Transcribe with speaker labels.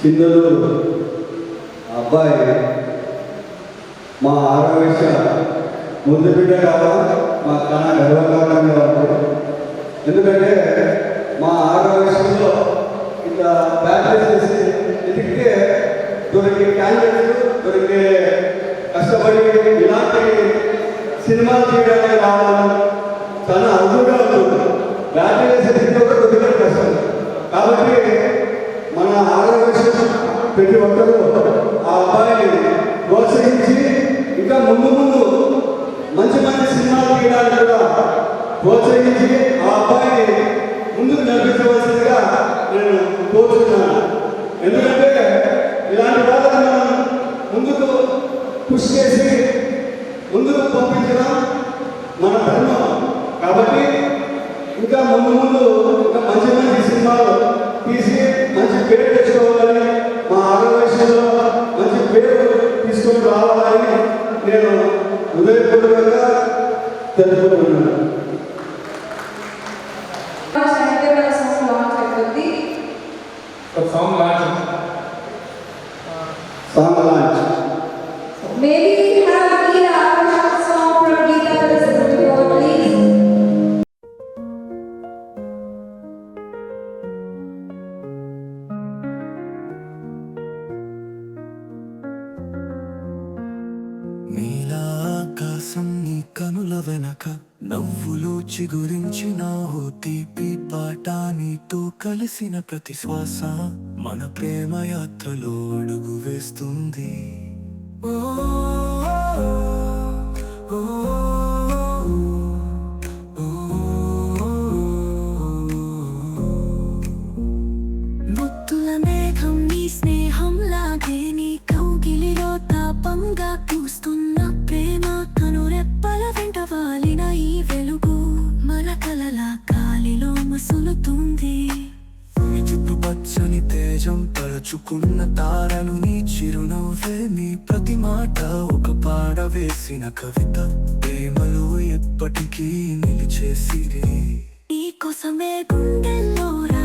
Speaker 1: చిందలు అబ్బాయి మా ఆరవేశ ముందు బిడ్డ కావాలి మా కన్నా గర్వకారణంగా ఉంటుంది. ఎందుకంటే మా ఆరవేశంలో ఇట్లా బ్యాటరీ చేసి ఎదిగితే దొరికే క్యాండిడేట్స్ దొరికే కష్టపడి ఇలాంటి సినిమాలు చేయడానికి రావాలని చాలా అనువుగా ఉంటుంది. బ్యాటరీ వేసే ప్రతి ఒక్కరు దొరికే కష్టం కాబట్టి మన ఆరవేశం ప్రతి ఒక్కరు ఆ అబ్బాయిని ప్రోత్సహించి ఇంకా ముందు ముందు మంచి మంచి సినిమాలు తీయడానికి కూడా ప్రోత్సహించి ఆ అబ్బాయిని ముందుకు నడిపించవలసిందిగా నేను కోరుతున్నాను. ఎందుకంటే ఇలాంటి వాళ్ళని మనం ముందుకు పుష్ చేసి ముందుకు పంపించడం మన ధర్మం. కాబట్టి ఇంకా ముందు ముందు ఇంకా మంచి మంచి సినిమాలు తీసి మంచి పేరు తెచ్చుకోవాలని మా ఆరోగ్యంలో మంచి పేరు తీసుకొని రావాలని నేను హృదయపూర్వకంగా తెలుసుకుంటున్నాను. Song launch
Speaker 2: Maybe we have Geeta, a song from Geeta to listen to, please.
Speaker 3: నీలాకాశం నీ కనుల వెనక నవ్వులు చిగురించిన ఓ తీపి పాట నీతో కలిసిన ప్రతి శ్వాస మన ప్రేమ యాత్రలో అడుగు వేస్తుంది. ఓ ఓ, ముత్తుల మేఘం నీ స్నేహం లాగే నీ కౌగిలిలో తాపంగా పూస్తున్న ప్రేమ కనురెప్పల వెంట వాలిన ఈ వెలుగు మన కలల గాలిలో మసులుతుంది. నీ చుట్టుపచ్చని తేజం తలచుకున్న తారలు నీ చిరునవ్వే నీ ప్రతి మాట ఒక పాడ వేసిన కవిత ప్రేమలో ఎప్పటికీ నిలిచేసిరి. నీ కోసమే గుండెల్లో